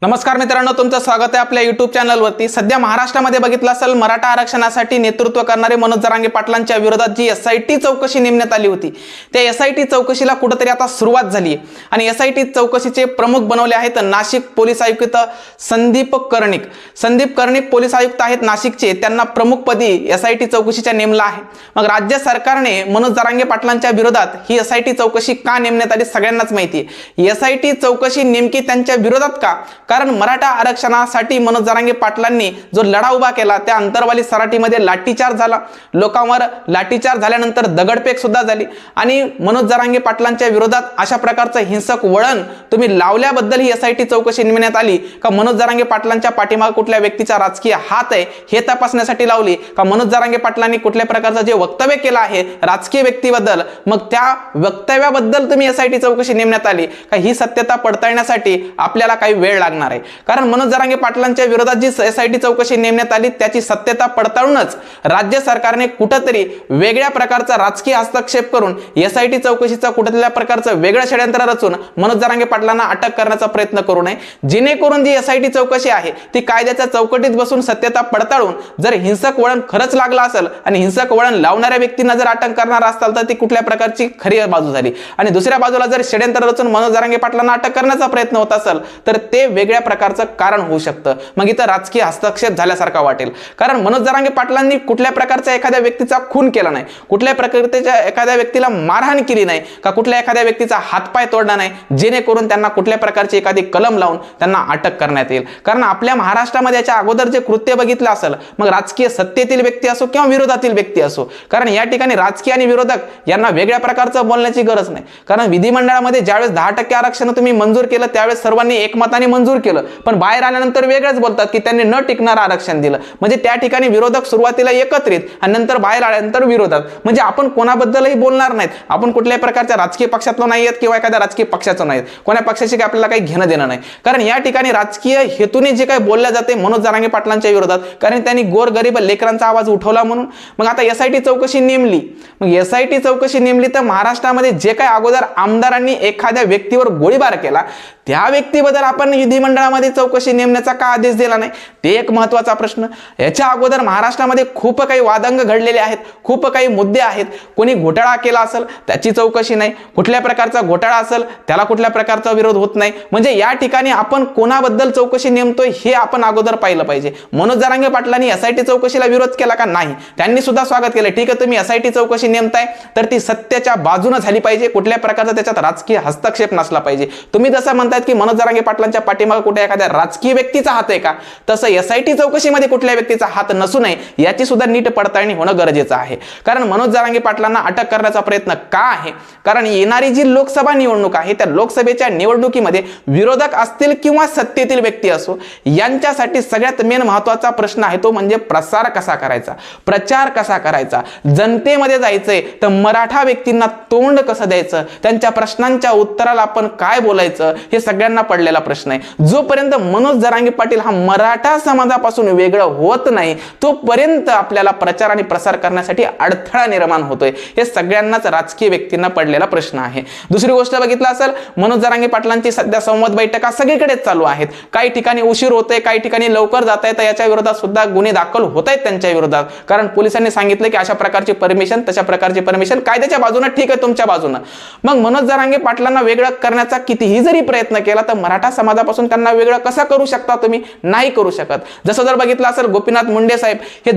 नमस्कार मित्रांनो, तुमचं स्वागत आहे आपल्या YouTube चॅनलवरती। सध्या महाराष्ट्रामध्ये बघितलं असेल, मराठा आरक्षणासाठी नेतृत्व करणारे मनोज जरांगे पाटलांच्या विरोधात जी SIT चौकशी नेमण्यात आली होती, त्या SIT चौकशीला कुठेतरी आता सुरुवात झाली आहे आणि SIT चौकशीचे प्रमुख बनवले आहेत नाशिक पोलीस आयुक्त संदीप कर्णिक। संदीप कर्णिक पोलीस आयुक्त आहेत नाशिकचे, त्यांना प्रमुखपदी SIT चौकशीच्या नेमलं आहे। मग राज्य सरकारने मनोज जरांगे पाटलांच्या विरोधात ही SIT चौकशी का नेमण्यात आली सगळ्यांनाच माहिती आहे। SIT चौकशी नेमकी त्यांच्या विरोधात का? कारण मराठा आरक्षणासाठी मनोज जरांगे पाटलांनी जो लढा उभा केला त्या अंतरवाली सराटीमध्ये लाठीचार्ज झाला, लोकांवर लाठीचार्ज झाल्यानंतर दगडफेक सुद्धा झाली आणि मनोज जरांगे पाटलांच्या विरोधात अशा प्रकारचं हिंसक वळण तुम्ही लावल्याबद्दल ही SIT चौकशी नेमण्यात आली का? मनोज जरांगे पाटलांच्या पाठीमागे कुठल्या व्यक्तीचा राजकीय हात आहे हे तपासण्यासाठी लावली का? मनोज जरांगे पाटलांनी कुठल्या प्रकारचं जे वक्तव्य केलं आहे राजकीय व्यक्तीबद्दल, मग त्या वक्तव्याबद्दल तुम्ही SIT चौकशी नेमण्यात आली का? ही सत्यता पडताळण्यासाठी आपल्याला काही वेळ लागणार आहे। कारण मनोज जरांगे पाटलांच्या विरोधात जी SIT चौकशी नेमण्यात आली त्याची सत्यता पडताळूनच राज्य सरकारने कुठेतरी वेगळ्या प्रकारचा राजकीय हस्तक्षेप करून SIT चौकशीचा कुठल्या प्रकारचं वेगळं षड्यंत्र रचून मनोज जरांगे पाटलांना अटक करण्याचा प्रयत्न करू नये, जेणेकरून जी SIT चौकशी आहे ती कायद्याच्या चौकटीत बसून सत्यता पडताळून जर हिंसक वळण खरंच लागलं असेल आणि हिंसक वळण लावणाऱ्या व्यक्तींना जर अटक करणार असेल तर ती कुठल्या प्रकारची खरी बाजू झाली आणि दुसऱ्या बाजूला जर षड्यंत्र रचून मनोज जरांगे पाटलांना अटक करण्याचा प्रयत्न होत असेल तर ते वेगळ्या प्रकारचं कारण होऊ शकतं। मग इथं राजकीय हस्तक्षेप झाल्यासारखा वाटेल। कारण मनोज जरांगे पाटलांनी कुठल्या प्रकारच्या एखाद्या व्यक्तीचा खून केला नाही, कुठल्या प्रकारच्या एखाद्या व्यक्तीला मारहाण केली नाही का, कुठल्या एखाद्या व्यक्तीचा हातपाय तोडला नाही जेणेकरून त्यांना कुठल्या प्रकारची एखादी कलम लावून त्यांना अटक करण्यात येईल। कारण आपल्या महाराष्ट्रामध्ये याच्या अगोदर जे कृत्य बघितलं असेल, मग राजकीय सत्तेतील व्यक्ती असो किंवा विरोधातील व्यक्ती असो, कारण या ठिकाणी राजकीय आणि विरोधक यांना वेगळ्या प्रकारचं बोलण्याची गरज नाही। कारण विधिमंडळामध्ये ज्यावेळेस 10% आरक्षण तुम्ही मंजूर केलं त्यावेळेस सर्वांनी एकमताने मंजूर केलं, पण बाहेर आल्यानंतर वेगळंच बोलतात की त्यांनी न टिकणारं आरक्षण दिलं। म्हणजे त्या ठिकाणी विरोधक सुरुवातीला एकत्रित आणि नंतर बाहेर आल्यानंतर विरोधात। म्हणजे आपण कोणाबद्दलही बोलणार नाहीत, आपण कुठल्याही प्रकारच्या राजकीय पक्षातलो नाही आहेत किंवा एखाद्या राजकीय पक्षाचं नाहीत, कोणा पक्षाशी काही आपल्याला काही घेणं देणं नाही। कारण या ठिकाणी राजकीय हेतूने जे काही बोलल्या जाते मनोज जरांगे पाटलांच्या विरोधात, कारण त्यांनी गोरगरीब लेकरांचा आवाज उठवला म्हणून। मग आता SIT चौकशी नेमली, मग SIT चौकशी नेमली तर महाराष्ट्रामध्ये जे काही अगोदर आमदारांनी एखाद्या व्यक्तीवर गोळीबार केला त्या व्यक्तीबद्दल आपण विधिमंडळामध्ये चौकशी नेमण्याचा का आदेश दिला नाही, ते एक महत्त्वाचा प्रश्न। याच्या अगोदर महाराष्ट्रामध्ये खूप काही वादंग घडलेले आहेत, खूप काही मुद्दे आहेत। कोणी घोटाळा केला असेल त्याची चौकशी नाही, कुठल्या प्रकारचा घोटाळा असेल त्याला कुठल्या प्रकारचा विरोध होत नाही। म्हणजे या ठिकाणी आपण कोणाबद्दल चौकशी नेमतोय हे आपण अगोदर पाहिलं पाहिजे। मनोज जरांगे पाटलांनी SIT चौकशीला विरोध केला का? नाही, त्यांनी सुद्धा स्वागत केलं। ठीक आहे, तुम्ही SIT चौकशी नेमताय तर ती सत्याच्या बाजूने झाली पाहिजे, कुठल्या प्रकारचा त्याच्यात राजकीय हस्तक्षेप नसला पाहिजे। तुम्ही जसं म्हणतात की मनोज जरांगे पाटलांच्या पाठीमागे कुठे एखाद्या राजकीय व्यक्तीचा हात आहे का, तसं SIT चौकशीमध्ये कुठल्या व्यक्तीचा हात नसू नये याची सुद्धा नीट पडताळणी होणं गरजेचं आहे। कारण मनोज जरांगे पाटलांना अटक करण्याचा प्रयत्न का आहे? कारण येणारी जी लोकसभा निवडणूक आहे त्या लोकसभेच्या निवडणुकीमध्ये विरोधक असतील किंवा सत्तेतील व्यक्ती असो, यांच्यासाठी सगळ्यात मेन महत्त्वाचा प्रश्न आहे तो म्हणजे प्रसार कसा करायचा, प्रचार कसा करायचा, जनतेमध्ये जायचंय तर मराठा व्यक्तींना तोंड कसं द्यायचं, त्यांच्या प्रश्नांच्या उत्तराला आपण काय बोलायचं, हे सगळ्यांना पडलेला प्रश्न आहे। जोपर्यंत मनोज जरांगे पाटील हा मराठा समाजापासून वेगळं होत नाही तोपर्यंत आपल्याला प्रचार आणि प्रसार करण्यासाठी अडथळा निर्माण होतोय, हे सगळ्यांनाच राजकीय व्यक्तींना पडलेला प्रश्न आहे। दुसरी गोष्ट बघितलं असेल, मनोज जरांगे पाटलांची सध्या संवाद बैठका सगळीकडेच चालू आहेत। काही ठिकाणी उशीर होतोय, काही ठिकाणी लवकर जात आहेत, याच्या विरोधात सुद्धा गुन्हे दाखल होत आहेत त्यांच्या विरोधात। कारण पोलिसांनी सांगितलं की अशा प्रकारची परमिशन तशा प्रकारची परमिशन कायद्याच्या बाजूने ठीक आहे, तुमच्या बाजूने। मग मनोज जरांगे पाटलांना वेगळं करण्याचा कितीही जरी प्रयत्न केला तर मराठा समाजापासून त्यांना वेगळं कसं करू शकता तुम्ही? नाही करू शकत। जसं जर बघितलं असेल, गोपीनाथ मुंडे साहेब हे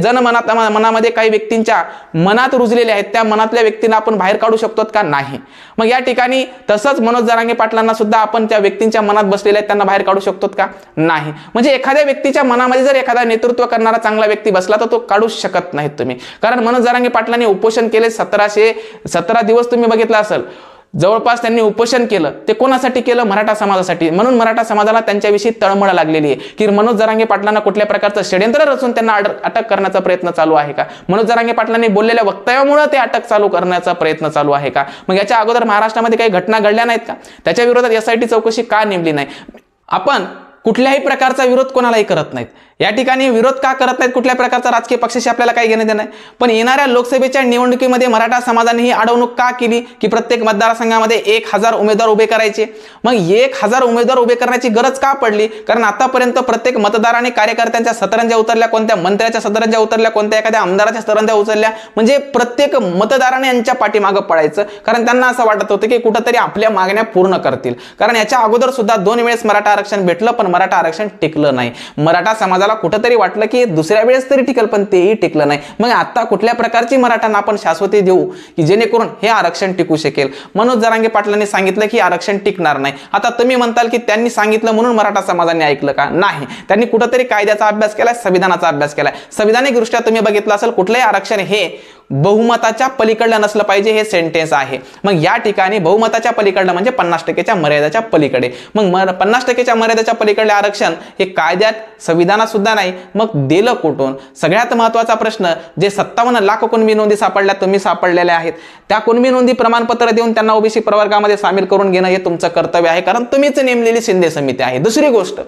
मनामध्ये काही व्यक्तींच्या मनात रुजलेले आहेत, त्या मनातल्या व्यक्तींना आपण बाहेर काढू शकतो का? नाही। मग या ठिकाणी तसंच मनोज जरांगे पाटलांना सुद्धा आपण त्या व्यक्तींच्या मनात बसलेले आहेत त्यांना बाहेर काढू शकतो का? नाही। म्हणजे एखाद्या व्यक्तीच्या मनामध्ये जर एखादा नेतृत्व करणारा चांगला व्यक्ती बसला तर तो काढू शकत नाहीत तुम्ही। कारण मनोज जरांगे पाटलांनी उपोषण केले 1717 दिवस तुम्ही बघितलं असेल, जवळपास त्यांनी उपोषण केलं। ते कोणासाठी केलं? मराठा समाजासाठी। म्हणून मराठा समाजाला त्यांच्याविषयी तळमळ लागलेली आहे की मनोज जरांगे पाटलांना कुठल्या प्रकारचं षड्यंत्र रचून त्यांना अटक करण्याचा प्रयत्न चालू आहे का? मनोज जरांगे पाटलांनी बोललेल्या वक्तव्यामुळे ते अटक चालू करण्याचा प्रयत्न चालू आहे का? मग याच्या अगोदर महाराष्ट्रामध्ये काही घटना घडल्या नाहीत का? त्याच्या विरोधात SIT चौकशी का नेमली नाही? आपण कुठल्याही प्रकारचा विरोध कोणालाही करत नाहीत. या ठिकाणी विरोध का करत नाहीत कुठल्या प्रकारचा राजकीय पक्षाशी आपल्याला काही घेणं देणं नाही. पण येणाऱ्या लोकसभेच्या निवडणुकीमध्ये मराठा समाजाने ही अडवणूक का केली की प्रत्येक मतदारसंघामध्ये 1000 उमेदवार उभे करायचे. मग 1000 उमेदवार उभे करण्याची गरज का पडली? कारण आतापर्यंत प्रत्येक मतदाराने कार्यकर्त्यांच्या सतरंज्या उतरल्या, कोणत्या मंत्र्याच्या सतरंज्या उतरल्या, कोणत्या एखाद्या आमदाराच्या सतरंज्या उचलल्या. म्हणजे प्रत्येक मतदाराने यांच्या पाठीमागं पडायचं, कारण त्यांना असं वाटत होतं की कुठंतरी आपल्या मागण्या पूर्ण करतील. कारण याच्या अगोदर सुद्धा 2 वेळेस मराठा आरक्षण भेटलं, पण मराठा आरक्षण टिकलं नाही. मराठा समाजाला कुठंतरी वाटलं की दुसऱ्या वेळेस तरी टिकल, पण तेही टिकलं नाही. मग आता कुठल्या प्रकारची मराठ्यांना आपण शाश्वती देऊ की जेणेकरून हे आरक्षण टिकू शकेल? मनोज जरांगे पाटलांनी सांगितलं की आरक्षण टिकणार नाही. आता तुम्ही म्हणताल की त्यांनी सांगितलं म्हणून मराठा समाजाने ऐकलं का? नाही, त्यांनी कुठंतरी कायद्याचा अभ्यास केलाय, संविधानाचा अभ्यास केलाय. संविधानिक दृष्ट्या तुम्ही बघितलं असेल कुठलंही आरक्षण हे बहुमताच्या पलीकडलं नसलं पाहिजे, हे सेंटेन्स आहे. मग या ठिकाणी बहुमताच्या पलीकडलं म्हणजे 50% मर्यादेच्या पलीकडे. मग 50% मर्यादेच्या पलीकडले आरक्षण हे कायद्यात संविधानात सुद्धा नाही. मग दिलं कुठून? सगळ्यात महत्त्वाचा प्रश्न, जे 57 लाख कुणबी नोंदी सापडल्या, तुम्ही सापडलेल्या आहेत, त्या कुणबी नोंदी प्रमाणपत्र देऊन त्यांना ओबीसी प्रवर्गामध्ये सामील करून घेणं हे तुमचं कर्तव्य आहे, कारण तुम्हीच नेमलेली शिंदे समिती आहे. दुसरी गोष्ट,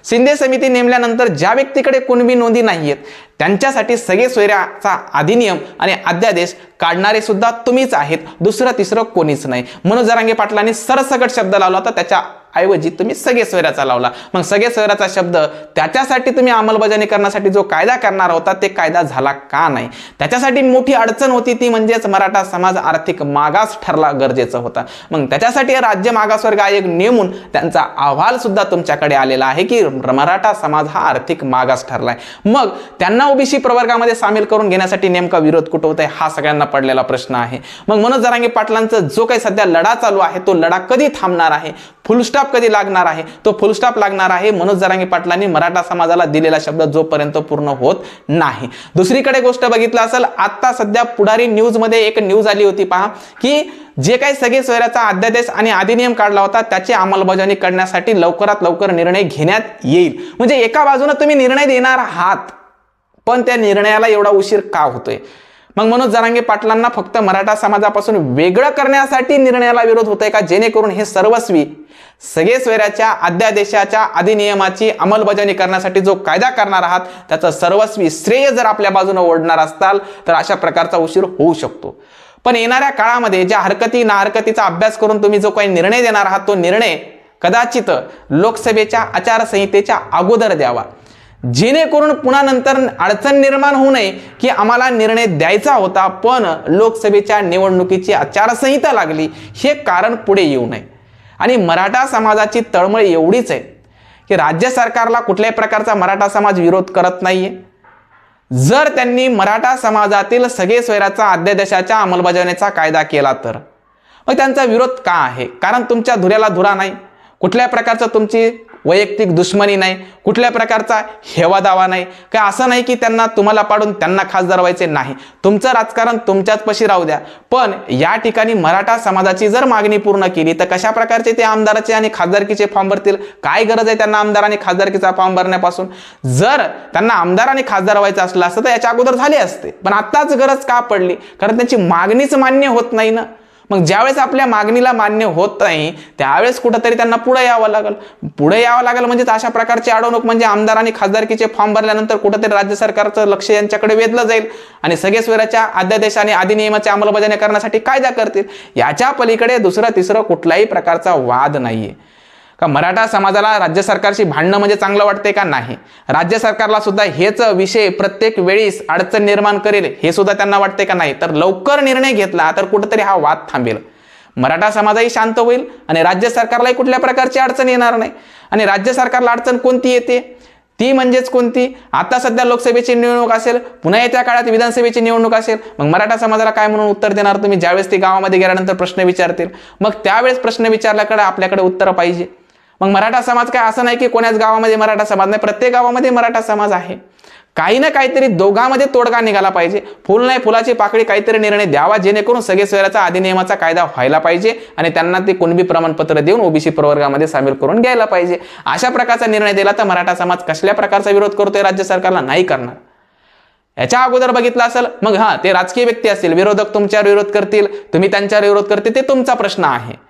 शिंदे समिती नेमल्यानंतर ज्या व्यक्तीकडे कुणबी नोंदी नाहीयेत त्यांच्यासाठी सगळे सोयऱ्याचा अधिनियम आणि अध्यादेश काढणारे सुद्धा तुम्हीच आहेत, दुसरं तिसरं कोणीच नाही. मनोज जरांगे पाटलांनी सरसकट शब्द लावला होता, त्याच्या ऐवजी तुम्ही सगळे सोयऱ्याचा लावला. मग सगळे सोयऱ्याचा शब्द त्याच्यासाठी तुम्ही अंमलबजावणी करण्यासाठी जो कायदा करणार होता ते कायदा झाला का नाही? त्याच्यासाठी मोठी अडचण होती, ती म्हणजेच मराठा समाज आर्थिक मागास ठरला गरजेचं होता. मग त्याच्यासाठी राज्य मागासवर्ग आयोग नेमून त्यांचा अहवाल सुद्धा तुमच्याकडे आलेला आहे की मराठा समाज हा आर्थिक मागास ठरलाय. मग त्यांना ओबीसी प्रवर्गामध्ये सामील करून घेण्यासाठी नेमका विरोध कुठं होतोय हा सगळ्यांना पडलेला प्रश्न आहे. मग मनोज जरांगे पाटलांचा जो काही सध्या लढा चालू आहे तो लढा कधी थांबणार आहे? फुलस्टॉप कधी लागणार आहे? तो फुलस्टॉप लागणार आहे मनोज जरांगे पाटलांनी मराठा समाजाला दिलेला शब्द जोपर्यंत पूर्ण होत नाही. दुसरीकडे गोष्ट बघितलं असेल, आता सध्या पुढारी न्यूज मध्ये एक न्यूज आली होती पहा, की जे काही सगळे सोयऱ्याचा अध्यादेश आणि अधिनियम काढला होता त्याची अंमलबजावणी करण्यासाठी लवकरात लवकर निर्णय घेण्यात येईल. म्हणजे एका बाजूने तुम्ही निर्णय देणार आहात, पण त्या निर्णयाला एवढा उशीर का होतोय? मग मनोज जरांगे पाटलांना फक्त मराठा समाजापासून वेगळं करण्यासाठी निर्णयाला विरोध होतोय का, जेणेकरून हे सर्वस्वी सगळे सोयऱ्याच्या अध्यादेशाच्या अधिनियमाची अंमलबजावणी करण्यासाठी जो कायदा करणार आहात त्याचं सर्वस्वी श्रेय जर आपल्या बाजूने ओढणार असताल तर अशा प्रकारचा उशीर होऊ शकतो. पण येणाऱ्या काळामध्ये ज्या हरकती ना हरकतीचा अभ्यास करून तुम्ही जो काही निर्णय देणार आहात तो निर्णय कदाचित लोकसभेच्या आचारसंहितेच्या अगोदर द्यावा, जेणेकरून पुन्हा नंतर अडचण निर्माण होऊ नये की आम्हाला निर्णय द्यायचा होता पण लोकसभेच्या निवडणुकीची आचारसंहिता लागली, हे कारण पुढे येऊ नये. आणि मराठा समाजाची तळमळ एवढीच आहे की राज्य सरकारला कुठल्याही प्रकारचा मराठा समाज विरोध करत नाहीये. जर त्यांनी मराठा समाजातील सगळे सोयऱ्याचा अध्यादेशाच्या अंमलबजावणीचा कायदा केला तर मग त्यांचा विरोध का आहे? कारण तुमच्या धुऱ्याला धुरा नाही, कुठल्या प्रकारचं तुमची वैयक्तिक दुश्मनी नाही, कुठल्या प्रकारचा हेवा दावा नाही, काय असं नाही की त्यांना तुम्हाला पाडून त्यांना खासदार व्हायचे नाही. तुमचं राजकारण तुमच्याच पशी राहू द्या, पण या ठिकाणी मराठा समाजाची जर मागणी पूर्ण केली तर कशा प्रकारचे ते आमदाराचे आणि खासदारकीचे फॉर्म भरतील? काय गरज आहे त्यांना आमदार आणि खासदारकीचा फॉर्म भरण्यापासून? जर त्यांना आमदार आणि खासदार व्हायचं असलं असतं तर याच्या अगोदर झाले असते, पण आत्ताच गरज का पडली? कारण त्यांची मागणीच मान्य होत नाही ना. मग ज्यावेळेस आपल्या मागणीला मान्य होत नाही त्यावेळेस कुठंतरी त्यांना पुढे यावं लागेल. पुढे यावं लागेल म्हणजे अशा प्रकारची अडवणूक म्हणजे आमदार आणि खासदारकीचे फॉर्म भरल्यानंतर कुठंतरी राज्य सरकारचं लक्ष यांच्याकडे वेधलं जाईल आणि सगळे सोयऱ्याच्या अध्यादेश आणि अधिनियमाची अंमलबजावणी करण्यासाठी कायदा करतील. याच्या पलीकडे दुसरं तिसरं कुठलाही प्रकारचा वाद नाहीये. का मराठा समाजाला राज्य सरकारशी भांडणं म्हणजे चांगलं वाटतंय का? नाही. राज्य सरकारला सुद्धा हेच विषय प्रत्येक वेळीस अडचण निर्माण करेल हे सुद्धा त्यांना वाटतंय का? नाही. तर लवकर निर्णय घेतला तर कुठेतरी हा वाद थांबेल, मराठा समाजही शांत होईल आणि राज्य सरकारलाही कुठल्या प्रकारची अडचण येणार नाही. आणि राज्य सरकारला अडचण कोणती येते? ती म्हणजेच कोणती? आता सध्या लोकसभेची निवडणूक असेल, पुन्हा येत्या काळात विधानसभेची निवडणूक असेल, मग मराठा समाजाला काय म्हणून उत्तर देणार तुम्ही? ज्यावेळेस ते गावामध्ये गेल्यानंतर प्रश्न विचारतील, मग त्यावेळेस प्रश्न विचारल्याकडे आपल्याकडे उत्तर पाहिजे. मग मराठा समाज काय असं नाही की कोण्याच गावामध्ये मराठा समाज नाही, प्रत्येक गावामध्ये मराठा समाज आहे. काही ना काहीतरी दोघांमध्ये तोडगा निघाला पाहिजे. फुल नाही फुलाची पाकळी काहीतरी निर्णय द्यावा जेणेकरून सगळे सोयऱ्याचा अधिनियमाचा कायदा व्हायला पाहिजे आणि त्यांना ते कुणबी प्रमाणपत्र देऊन ओबीसी प्रवर्गामध्ये सामील करून घ्यायला पाहिजे. अशा प्रकारचा निर्णय दिला तर मराठा समाज कसल्या प्रकारचा विरोध करतोय राज्य सरकारला? नाही करणार. याच्या अगोदर बघितलं असेल, मग ते राजकीय व्यक्ती असतील, विरोधक तुमच्यावर विरोध करतील, तुम्ही त्यांच्यावर विरोध करतील, ते तुमचा प्रश्न आहे.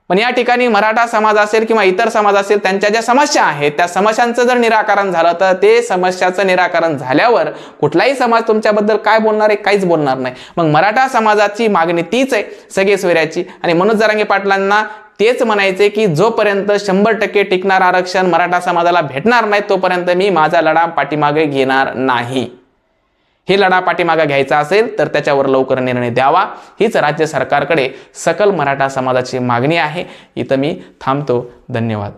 पण या ठिकाणी मराठा समाज असेल किंवा इतर समाज असेल, त्यांच्या ज्या समस्या आहेत त्या समस्यांचं जर निराकरण झालं तर ते समस्याचं निराकरण झाल्यावर कुठलाही समाज तुमच्याबद्दल काय बोलणार आहे, काहीच बोलणार नाही. मग मराठा समाजाची मागणी तीच आहे सगळे सोयऱ्याची. आणि मनोज जरांगे पाटलांना तेच म्हणायचे की जोपर्यंत 100% टिकणार आरक्षण मराठा समाजाला भेटणार नाही तोपर्यंत मी माझा लढा पाठीमागे घेणार नाही. हे लढा पाठीमागे घ्यायचा असेल तर त्याच्यावर लवकर निर्णय द्यावा, हीच राज्य सरकारकडे सकल मराठा समाजाची मागणी आहे. इथं मी थांबतो. धन्यवाद.